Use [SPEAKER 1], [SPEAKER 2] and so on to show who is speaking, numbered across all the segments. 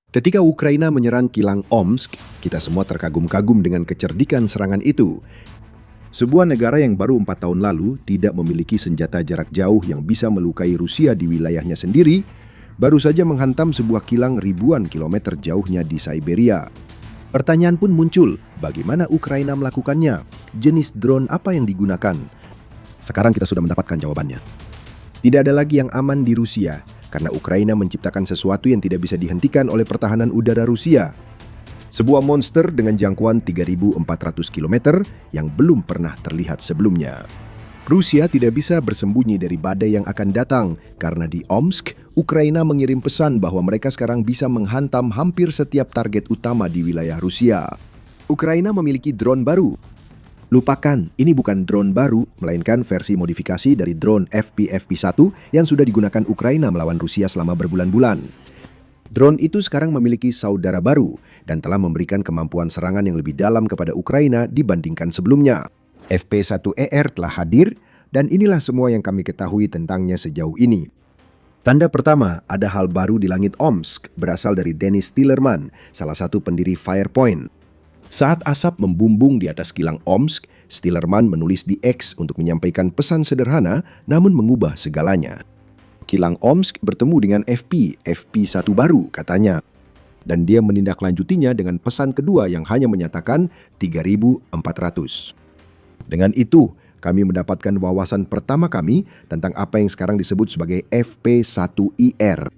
[SPEAKER 1] Ketika Ukraina menyerang kilang Omsk, kita semua terkagum-kagum dengan kecerdikan serangan itu. Sebuah negara yang baru 4 tahun lalu tidak memiliki senjata jarak jauh yang bisa melukai Rusia di wilayahnya sendiri, baru saja menghantam sebuah kilang ribuan kilometer jauhnya di Siberia. Pertanyaan pun muncul, bagaimana Ukraina melakukannya? Jenis drone apa yang digunakan? Sekarang kita sudah mendapatkan jawabannya. Tidak ada lagi yang aman di Rusia, karena Ukraina menciptakan sesuatu yang tidak bisa dihentikan oleh pertahanan udara Rusia. Sebuah monster dengan jangkauan 3.400 km yang belum pernah terlihat sebelumnya. Rusia tidak bisa bersembunyi dari badai yang akan datang, karena di Omsk, Ukraina mengirim pesan bahwa mereka sekarang bisa menghantam hampir setiap target utama di wilayah Rusia. Ukraina memiliki drone baru. Lupakan, ini bukan drone baru, melainkan versi modifikasi dari drone FPV-1 yang sudah digunakan Ukraina melawan Rusia selama berbulan-bulan. Drone itu sekarang memiliki saudara baru dan telah memberikan kemampuan serangan yang lebih dalam kepada Ukraina dibandingkan sebelumnya. FP1ER telah hadir dan inilah semua yang kami ketahui tentangnya sejauh ini. Tanda pertama, ada hal baru di langit Omsk berasal dari Dennis Tillerman, salah satu pendiri Firepoint. Saat asap membumbung di atas kilang Omsk, Tillerman menulis di X untuk menyampaikan pesan sederhana namun mengubah segalanya. Kilang Omsk bertemu dengan FP1 baru, katanya. Dan dia menindaklanjutinya dengan pesan kedua yang hanya menyatakan 3.400. Dengan itu, kami mendapatkan wawasan pertama kami tentang apa yang sekarang disebut sebagai FP1IR.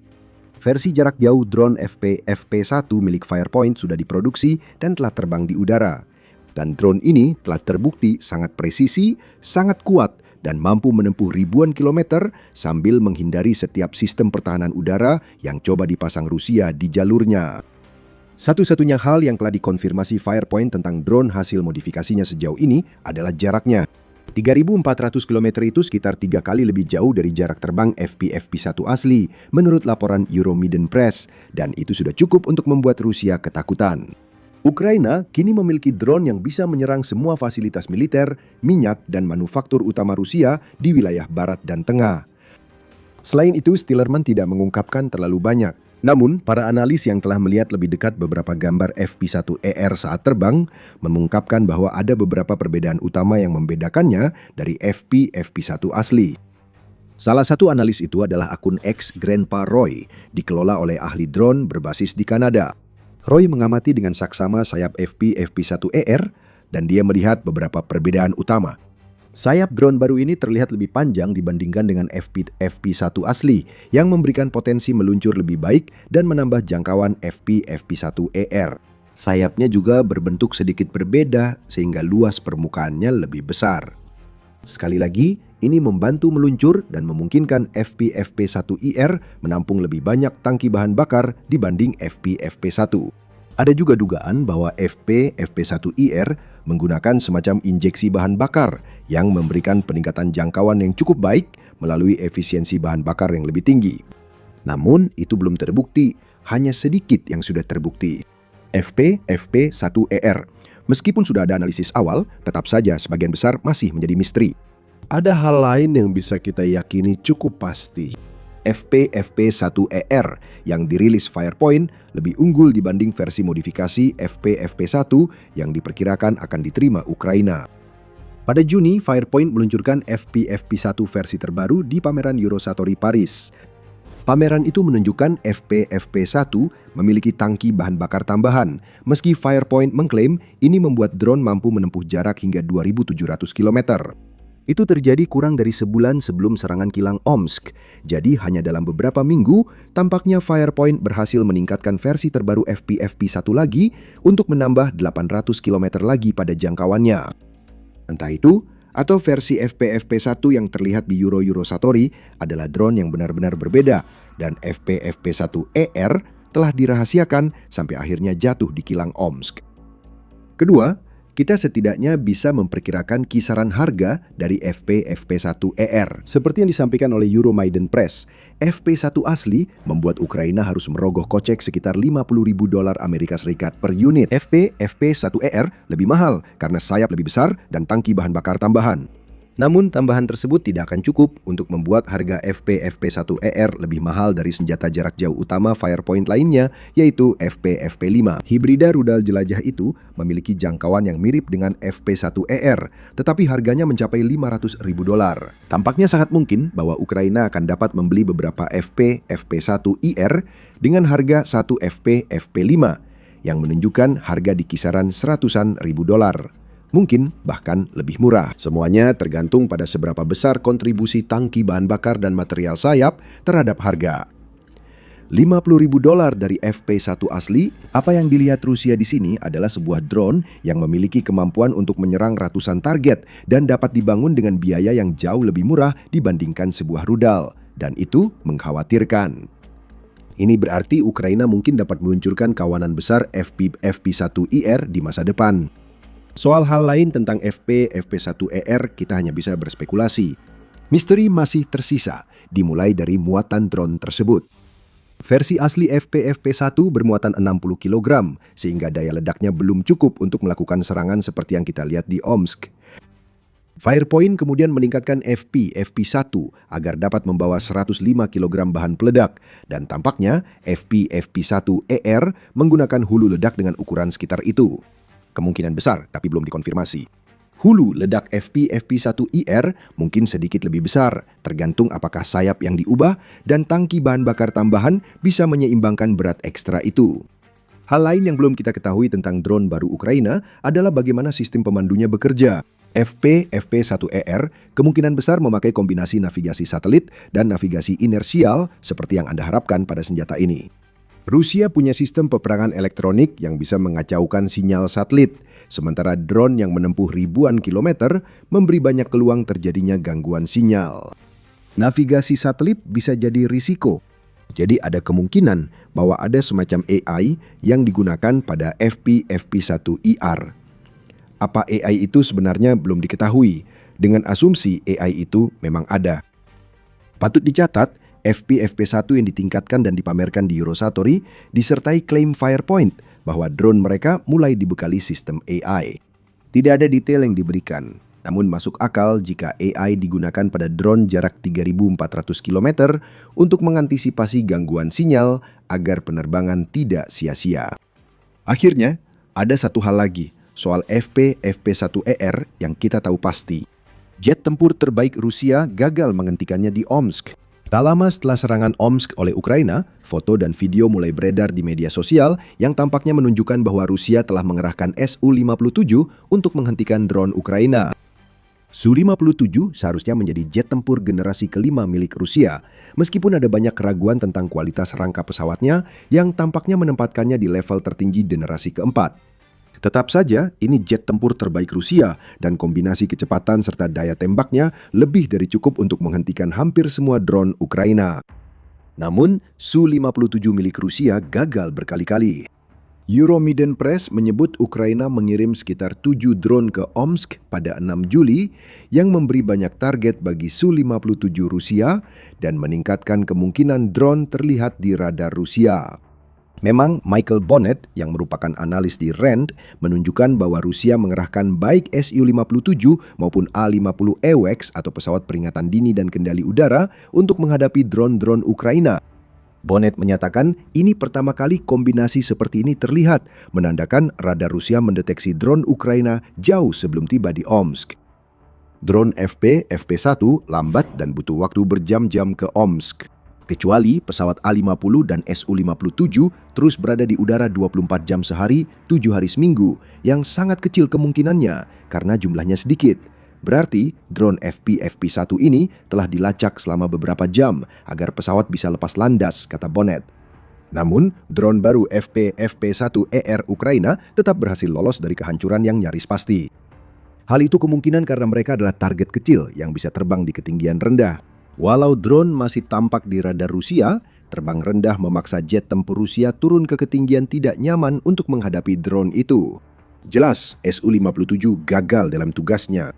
[SPEAKER 1] Versi jarak jauh drone FP1 milik Firepoint sudah diproduksi dan telah terbang di udara. Dan drone ini telah terbukti sangat presisi, sangat kuat, dan mampu menempuh ribuan kilometer sambil menghindari setiap sistem pertahanan udara yang coba dipasang Rusia di jalurnya. Satu-satunya hal yang telah dikonfirmasi Firepoint tentang drone hasil modifikasinya sejauh ini adalah jaraknya. 3.400 km itu sekitar 3 kali lebih jauh dari jarak terbang FPV-1 asli, menurut laporan Euromaidan Press, dan itu sudah cukup untuk membuat Rusia ketakutan. Ukraina kini memiliki drone yang bisa menyerang semua fasilitas militer, minyak, dan manufaktur utama Rusia di wilayah barat dan tengah. Selain itu, Tillerman tidak mengungkapkan terlalu banyak. Namun, para analis yang telah melihat lebih dekat beberapa gambar FP1ER saat terbang mengungkapkan bahwa ada beberapa perbedaan utama yang membedakannya dari FP1 asli. Salah satu analis itu adalah akun X Grandpa Roy, dikelola oleh ahli drone berbasis di Kanada. Roy mengamati dengan saksama sayap FP1ER dan dia melihat beberapa perbedaan utama. Sayap drone baru ini terlihat lebih panjang dibandingkan dengan FP1 asli yang memberikan potensi meluncur lebih baik dan menambah jangkauan FP1ER. Sayapnya juga berbentuk sedikit berbeda sehingga luas permukaannya lebih besar. Sekali lagi, ini membantu meluncur dan memungkinkan FP1IR menampung lebih banyak tangki bahan bakar dibanding FP1. Ada juga dugaan bahwa FP1IR menggunakan semacam injeksi bahan bakar yang memberikan peningkatan jangkauan yang cukup baik melalui efisiensi bahan bakar yang lebih tinggi. Namun, itu belum terbukti, hanya sedikit yang sudah terbukti. FP1ER, meskipun sudah ada analisis awal, tetap saja sebagian besar masih menjadi misteri. Ada hal lain yang bisa kita yakini cukup pasti. FP1ER yang dirilis Firepoint lebih unggul dibanding versi modifikasi FP1 yang diperkirakan akan diterima Ukraina. Pada Juni, Firepoint meluncurkan FP1 versi terbaru di pameran Eurosatory Paris. Pameran itu menunjukkan FP1 memiliki tangki bahan bakar tambahan, meski Firepoint mengklaim ini membuat drone mampu menempuh jarak hingga 2.700 km. Itu terjadi kurang dari sebulan sebelum serangan kilang Omsk. Jadi hanya dalam beberapa minggu, tampaknya Firepoint berhasil meningkatkan versi terbaru FP1 lagi untuk menambah 800 km lagi pada jangkauannya. Entah itu, atau versi FP1 yang terlihat di Eurosatory adalah drone yang benar-benar berbeda dan FP1ER telah dirahasiakan sampai akhirnya jatuh di kilang Omsk. Kedua, kita setidaknya bisa memperkirakan kisaran harga dari FP1ER. Seperti yang disampaikan oleh Euromaidan Press, FP1 asli membuat Ukraina harus merogoh kocek sekitar $50.000 Amerika Serikat per unit. FP1ER lebih mahal karena sayap lebih besar dan tangki bahan bakar tambahan. Namun tambahan tersebut tidak akan cukup untuk membuat harga FP-FP1ER lebih mahal dari senjata jarak jauh utama Firepoint lainnya, yaitu FP-FP5. Hibrida rudal jelajah itu memiliki jangkauan yang mirip dengan FP1ER, tetapi harganya mencapai $500.000. Tampaknya sangat mungkin bahwa Ukraina akan dapat membeli beberapa FP-FP1IR dengan harga 1 FP-FP5, yang menunjukkan harga di kisaran $100.000. Mungkin bahkan lebih murah. Semuanya tergantung pada seberapa besar kontribusi tangki bahan bakar dan material sayap terhadap harga. $50.000 dari FP1 asli. Apa yang dilihat Rusia di sini adalah sebuah drone yang memiliki kemampuan untuk menyerang ratusan target dan dapat dibangun dengan biaya yang jauh lebih murah dibandingkan sebuah rudal. Dan itu mengkhawatirkan. Ini berarti Ukraina mungkin dapat meluncurkan kawanan besar FP1IR di masa depan. Soal hal lain tentang FP-FP1ER kita hanya bisa berspekulasi. Misteri masih tersisa, dimulai dari muatan drone tersebut. Versi asli FP-FP1 bermuatan 60 kg, sehingga daya ledaknya belum cukup untuk melakukan serangan seperti yang kita lihat di Omsk. Firepoint kemudian meningkatkan FP-FP1 agar dapat membawa 105 kg bahan peledak, dan tampaknya FP-FP1ER menggunakan hulu ledak dengan ukuran sekitar itu. Kemungkinan besar, tapi belum dikonfirmasi. Hulu ledak FP-FP1IR mungkin sedikit lebih besar, tergantung apakah sayap yang diubah dan tangki bahan bakar tambahan bisa menyeimbangkan berat ekstra itu. Hal lain yang belum kita ketahui tentang drone baru Ukraina adalah bagaimana sistem pemandunya bekerja. FP-FP1ER kemungkinan besar memakai kombinasi navigasi satelit dan navigasi inersial seperti yang Anda harapkan pada senjata ini. Rusia punya sistem peperangan elektronik yang bisa mengacaukan sinyal satelit, sementara drone yang menempuh ribuan kilometer memberi banyak peluang terjadinya gangguan sinyal. Navigasi satelit bisa jadi risiko. Jadi ada kemungkinan bahwa ada semacam AI yang digunakan pada FP-FP1IR. Apa AI itu sebenarnya belum diketahui, dengan asumsi AI itu memang ada. Patut dicatat, FP-FP1 yang ditingkatkan dan dipamerkan di Eurosatory disertai klaim Firepoint bahwa drone mereka mulai dibekali sistem AI. Tidak ada detail yang diberikan, namun masuk akal jika AI digunakan pada drone jarak 3.400 km untuk mengantisipasi gangguan sinyal agar penerbangan tidak sia-sia. Akhirnya, ada satu hal lagi soal FP-FP1ER yang kita tahu pasti. Jet tempur terbaik Rusia gagal menghentikannya di Omsk. Tak lama setelah serangan Omsk oleh Ukraina, foto dan video mulai beredar di media sosial yang tampaknya menunjukkan bahwa Rusia telah mengerahkan Su-57 untuk menghentikan drone Ukraina. Su-57 seharusnya menjadi jet tempur generasi kelima milik Rusia, meskipun ada banyak keraguan tentang kualitas rangka pesawatnya yang tampaknya menempatkannya di level tertinggi generasi keempat. Tetap saja, ini jet tempur terbaik Rusia dan kombinasi kecepatan serta daya tembaknya lebih dari cukup untuk menghentikan hampir semua drone Ukraina. Namun, Su-57 milik Rusia gagal berkali-kali. Euromaidan Press menyebut Ukraina mengirim sekitar 7 drone ke Omsk pada 6 Juli yang memberi banyak target bagi Su-57 Rusia dan meningkatkan kemungkinan drone terlihat di radar Rusia. Memang Michael Bonnet yang merupakan analis di RAND menunjukkan bahwa Rusia mengerahkan baik Su-57 maupun A-50 AWACS atau pesawat peringatan dini dan kendali udara untuk menghadapi drone-drone Ukraina. Bonnet menyatakan ini pertama kali kombinasi seperti ini terlihat, menandakan radar Rusia mendeteksi drone Ukraina jauh sebelum tiba di Omsk. Drone FP-FP1 lambat dan butuh waktu berjam-jam ke Omsk. Kecuali pesawat A-50 dan Su-57 terus berada di udara 24 jam sehari, 7 hari seminggu, yang sangat kecil kemungkinannya karena jumlahnya sedikit. Berarti drone FP-FP1 ini telah dilacak selama beberapa jam agar pesawat bisa lepas landas, kata Bonnet. Namun, drone baru FP-FP1ER Ukraina tetap berhasil lolos dari kehancuran yang nyaris pasti. Hal itu kemungkinan karena mereka adalah target kecil yang bisa terbang di ketinggian rendah. Walau drone masih tampak di radar Rusia, terbang rendah memaksa jet tempur Rusia turun ke ketinggian tidak nyaman untuk menghadapi drone itu. Jelas, Su-57 gagal dalam tugasnya.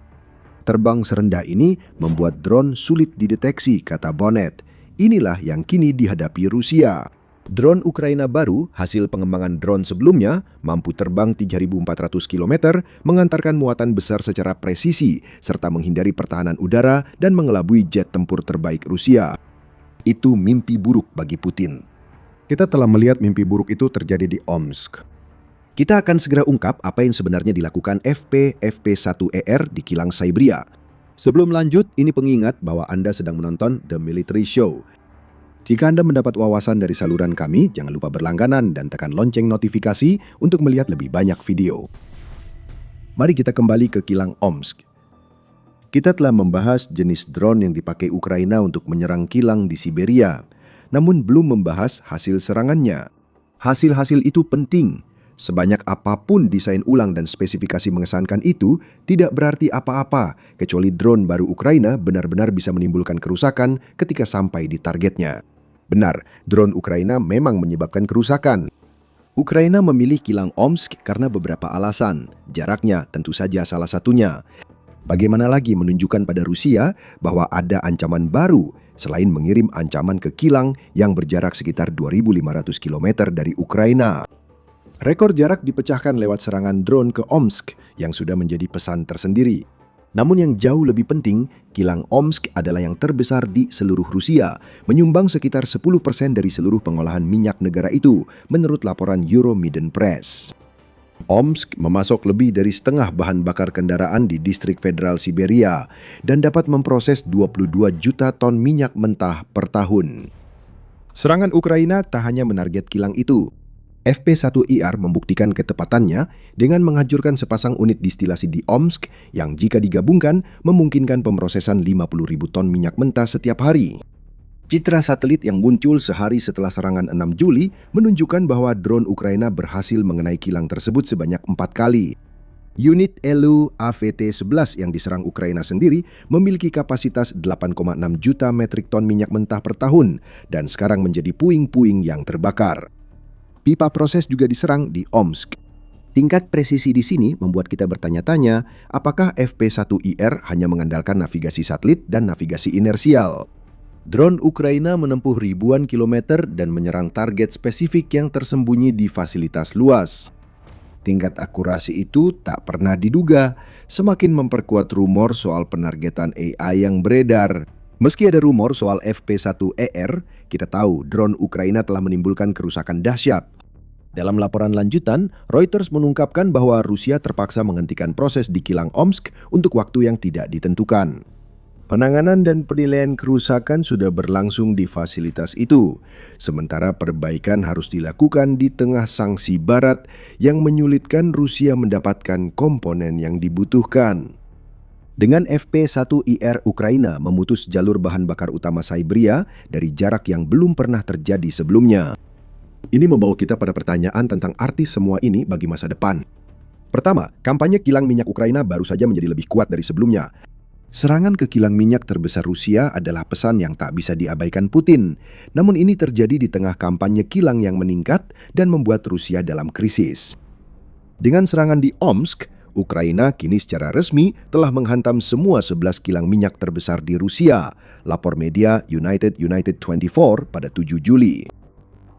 [SPEAKER 1] Terbang serendah ini membuat drone sulit dideteksi, kata Bonnet. Inilah yang kini dihadapi Rusia. Drone Ukraina baru, hasil pengembangan drone sebelumnya, mampu terbang 3.400 km, mengantarkan muatan besar secara presisi, serta menghindari pertahanan udara dan mengelabui jet tempur terbaik Rusia. Itu mimpi buruk bagi Putin. Kita telah melihat mimpi buruk itu terjadi di Omsk. Kita akan segera ungkap apa yang sebenarnya dilakukan FP-1ER di kilang Siberia. Sebelum lanjut, ini pengingat bahwa Anda sedang menonton The Military Show. Jika Anda mendapat wawasan dari saluran kami, jangan lupa berlangganan dan tekan lonceng notifikasi untuk melihat lebih banyak video. Mari kita kembali ke kilang Omsk. Kita telah membahas jenis drone yang dipakai Ukraina untuk menyerang kilang di Siberia, namun belum membahas hasil serangannya. Hasil-hasil itu penting. Sebanyak apapun desain ulang dan spesifikasi mengesankan itu, tidak berarti apa-apa, kecuali drone baru Ukraina benar-benar bisa menimbulkan kerusakan ketika sampai di targetnya. Benar, drone Ukraina memang menyebabkan kerusakan. Ukraina memilih kilang Omsk karena beberapa alasan. Jaraknya tentu saja salah satunya. Bagaimana lagi menunjukkan pada Rusia bahwa ada ancaman baru selain mengirim ancaman ke kilang yang berjarak sekitar 2.500 km dari Ukraina. Rekor jarak dipecahkan lewat serangan drone ke Omsk yang sudah menjadi pesan tersendiri. Namun yang jauh lebih penting, kilang Omsk adalah yang terbesar di seluruh Rusia, menyumbang sekitar 10% dari seluruh pengolahan minyak negara itu, menurut laporan Euromaidan Press. Omsk memasok lebih dari setengah bahan bakar kendaraan di distrik federal Siberia dan dapat memproses 22 juta ton minyak mentah per tahun. Serangan Ukraina tak hanya menarget kilang itu. FP-1ER membuktikan ketepatannya dengan menghancurkan sepasang unit distilasi di Omsk yang jika digabungkan memungkinkan pemrosesan 50.000 ton minyak mentah setiap hari. Citra satelit yang muncul sehari setelah serangan 6 Juli menunjukkan bahwa drone Ukraina berhasil mengenai kilang tersebut sebanyak 4 kali. Unit ELU AVT-11 yang diserang Ukraina sendiri memiliki kapasitas 8,6 juta metrik ton minyak mentah per tahun dan sekarang menjadi puing-puing yang terbakar. Pipa proses juga diserang di Omsk. Tingkat presisi di sini membuat kita bertanya-tanya, apakah FP-1ER hanya mengandalkan navigasi satelit dan navigasi inersial? Drone Ukraina menempuh ribuan kilometer dan menyerang target spesifik yang tersembunyi di fasilitas luas. Tingkat akurasi itu tak pernah diduga, semakin memperkuat rumor soal penargetan AI yang beredar. Meski ada rumor soal FP-1ER, kita tahu drone Ukraina telah menimbulkan kerusakan dahsyat. Dalam laporan lanjutan, Reuters mengungkapkan bahwa Rusia terpaksa menghentikan proses di kilang Omsk untuk waktu yang tidak ditentukan. Penanganan dan penilaian kerusakan sudah berlangsung di fasilitas itu, sementara perbaikan harus dilakukan di tengah sanksi Barat yang menyulitkan Rusia mendapatkan komponen yang dibutuhkan. Dengan FP-1ER Ukraina memutus jalur bahan bakar utama Siberia dari jarak yang belum pernah terjadi sebelumnya. Ini membawa kita pada pertanyaan tentang arti semua ini bagi masa depan. Pertama, kampanye kilang minyak Ukraina baru saja menjadi lebih kuat dari sebelumnya. Serangan ke kilang minyak terbesar Rusia adalah pesan yang tak bisa diabaikan Putin. Namun ini terjadi di tengah kampanye kilang yang meningkat dan membuat Rusia dalam krisis. Dengan serangan di Omsk, Ukraina kini secara resmi telah menghantam semua 11 kilang minyak terbesar di Rusia, lapor media United 24 pada 7 Juli.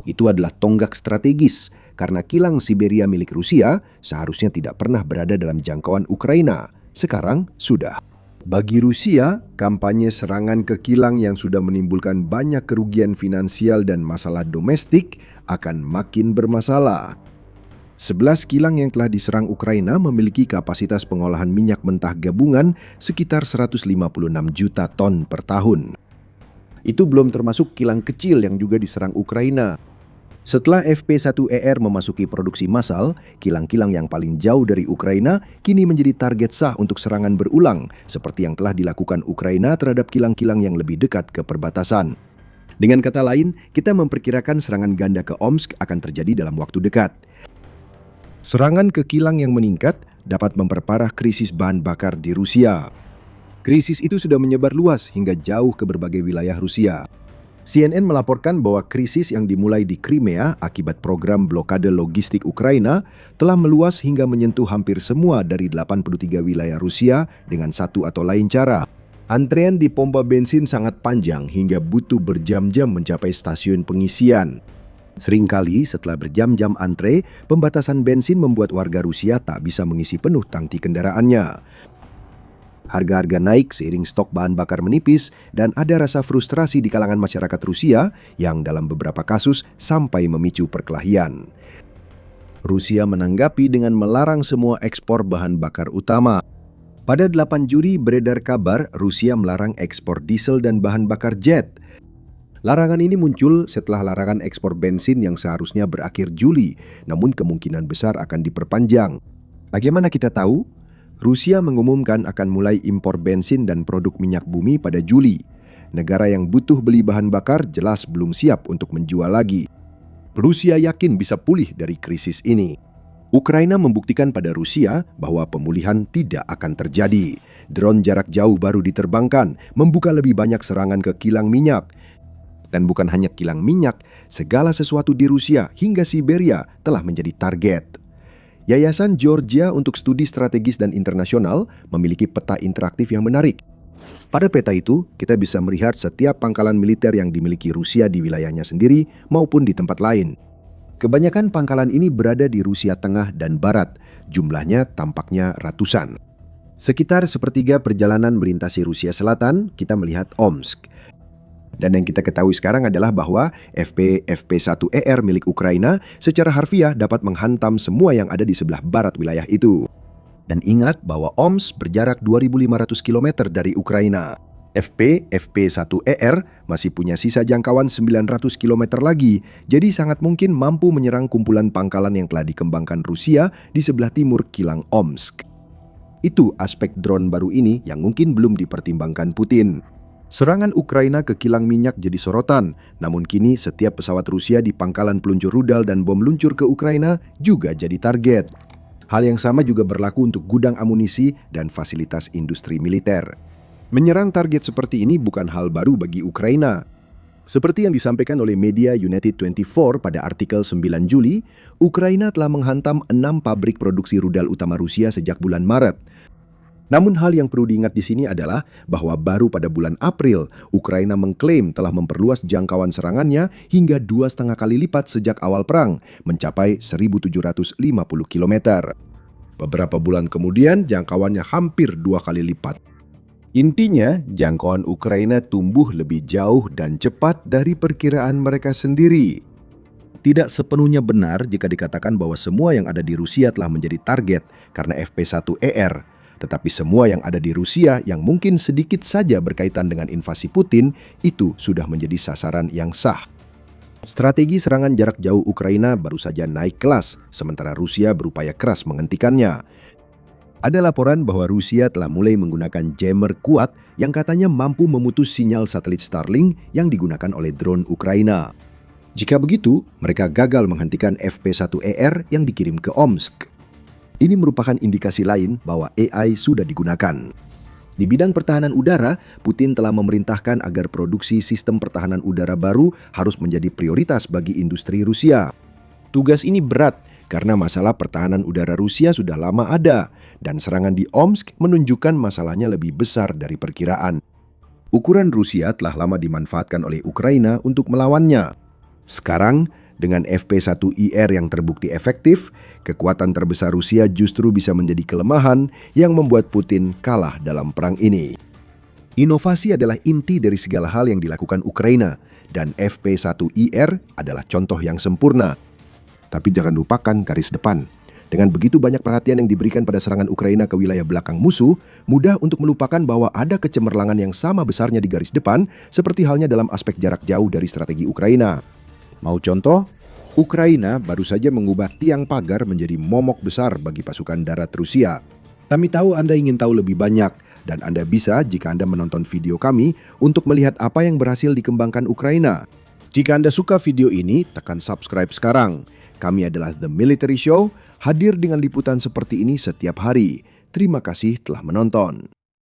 [SPEAKER 1] Itu adalah tonggak strategis, karena kilang Siberia milik Rusia seharusnya tidak pernah berada dalam jangkauan Ukraina. Sekarang sudah. Bagi Rusia, kampanye serangan ke kilang yang sudah menimbulkan banyak kerugian finansial dan masalah domestik akan makin bermasalah. 11 kilang yang telah diserang Ukraina memiliki kapasitas pengolahan minyak mentah gabungan sekitar 156 juta ton per tahun. Itu belum termasuk kilang kecil yang juga diserang Ukraina. Setelah FP-1ER memasuki produksi massal, kilang-kilang yang paling jauh dari Ukraina kini menjadi target sah untuk serangan berulang, seperti yang telah dilakukan Ukraina terhadap kilang-kilang yang lebih dekat ke perbatasan. Dengan kata lain, kita memperkirakan serangan ganda ke Omsk akan terjadi dalam waktu dekat. Serangan ke kilang yang meningkat dapat memperparah krisis bahan bakar di Rusia. Krisis itu sudah menyebar luas hingga jauh ke berbagai wilayah Rusia. CNN melaporkan bahwa krisis yang dimulai di Crimea akibat program blokade logistik Ukraina telah meluas hingga menyentuh hampir semua dari 83 wilayah Rusia dengan satu atau lain cara. Antrean di pompa bensin sangat panjang hingga butuh berjam-jam mencapai stasiun pengisian. Seringkali setelah berjam-jam antre, pembatasan bensin membuat warga Rusia tak bisa mengisi penuh tangki kendaraannya. Harga-harga naik seiring stok bahan bakar menipis dan ada rasa frustrasi di kalangan masyarakat Rusia yang dalam beberapa kasus sampai memicu perkelahian. Rusia menanggapi dengan melarang semua ekspor bahan bakar utama. Pada 8 Juli beredar kabar Rusia melarang ekspor diesel dan bahan bakar jet. Larangan ini muncul setelah larangan ekspor bensin yang seharusnya berakhir Juli, namun kemungkinan besar akan diperpanjang. Bagaimana kita tahu? Rusia mengumumkan akan mulai impor bensin dan produk minyak bumi pada Juli. Negara yang butuh beli bahan bakar jelas belum siap untuk menjual lagi. Rusia yakin bisa pulih dari krisis ini. Ukraina membuktikan pada Rusia bahwa pemulihan tidak akan terjadi. Drone jarak jauh baru diterbangkan, membuka lebih banyak serangan ke kilang minyak. Dan bukan hanya kilang minyak, segala sesuatu di Rusia hingga Siberia telah menjadi target. Yayasan Georgia untuk Studi Strategis dan Internasional memiliki peta interaktif yang menarik. Pada peta itu, kita bisa melihat setiap pangkalan militer yang dimiliki Rusia di wilayahnya sendiri maupun di tempat lain. Kebanyakan pangkalan ini berada di Rusia Tengah dan Barat, jumlahnya tampaknya ratusan. Sekitar sepertiga perjalanan melintasi Rusia Selatan, kita melihat Omsk. Dan yang kita ketahui sekarang adalah bahwa FP-1ER milik Ukraina secara harfiah dapat menghantam semua yang ada di sebelah barat wilayah itu. Dan ingat bahwa Omsk berjarak 2.500 km dari Ukraina. FP-1ER masih punya sisa jangkauan 900 km lagi, jadi sangat mungkin mampu menyerang kumpulan pangkalan yang telah dikembangkan Rusia di sebelah timur kilang Omsk. Itu aspek drone baru ini yang mungkin belum dipertimbangkan Putin. Serangan Ukraina ke kilang minyak jadi sorotan, namun kini setiap pesawat Rusia di pangkalan peluncur rudal dan bom luncur ke Ukraina juga jadi target. Hal yang sama juga berlaku untuk gudang amunisi dan fasilitas industri militer. Menyerang target seperti ini bukan hal baru bagi Ukraina. Seperti yang disampaikan oleh media United 24 pada artikel 9 Juli, Ukraina telah menghantam 6 pabrik produksi rudal utama Rusia sejak bulan Maret. Namun hal yang perlu diingat di sini adalah bahwa baru pada bulan April, Ukraina mengklaim telah memperluas jangkauan serangannya hingga 2,5 kali lipat sejak awal perang, mencapai 1.750 km. Beberapa bulan kemudian, jangkauannya hampir 2 kali lipat. Intinya, jangkauan Ukraina tumbuh lebih jauh dan cepat dari perkiraan mereka sendiri. Tidak sepenuhnya benar jika dikatakan bahwa semua yang ada di Rusia telah menjadi target karena FP-1ER. Tetapi semua yang ada di Rusia yang mungkin sedikit saja berkaitan dengan invasi Putin, itu sudah menjadi sasaran yang sah. Strategi serangan jarak jauh Ukraina baru saja naik kelas, sementara Rusia berupaya keras menghentikannya. Ada laporan bahwa Rusia telah mulai menggunakan jammer kuat yang katanya mampu memutus sinyal satelit Starlink yang digunakan oleh drone Ukraina. Jika begitu, mereka gagal menghentikan FP-1ER yang dikirim ke Omsk. Ini merupakan indikasi lain bahwa AI sudah digunakan. Di bidang pertahanan udara, Putin telah memerintahkan agar produksi sistem pertahanan udara baru harus menjadi prioritas bagi industri Rusia. Tugas ini berat karena masalah pertahanan udara Rusia sudah lama ada, dan serangan di Omsk menunjukkan masalahnya lebih besar dari perkiraan. Ukuran Rusia telah lama dimanfaatkan oleh Ukraina untuk melawannya. Sekarang, dengan FP-1IR yang terbukti efektif, kekuatan terbesar Rusia justru bisa menjadi kelemahan yang membuat Putin kalah dalam perang ini. Inovasi adalah inti dari segala hal yang dilakukan Ukraina, dan FP-1IR adalah contoh yang sempurna. Tapi jangan lupakan garis depan. Dengan begitu banyak perhatian yang diberikan pada serangan Ukraina ke wilayah belakang musuh, mudah untuk melupakan bahwa ada kecemerlangan yang sama besarnya di garis depan, seperti halnya dalam aspek jarak jauh dari strategi Ukraina. Mau contoh? Ukraina baru saja mengubah tiang pagar menjadi momok besar bagi pasukan darat Rusia. Kami tahu Anda ingin tahu lebih banyak, dan Anda bisa jika Anda menonton video kami untuk melihat apa yang berhasil dikembangkan Ukraina. Jika Anda suka video ini, tekan subscribe sekarang. Kami adalah The Military Show, hadir dengan liputan seperti ini setiap hari. Terima kasih telah menonton.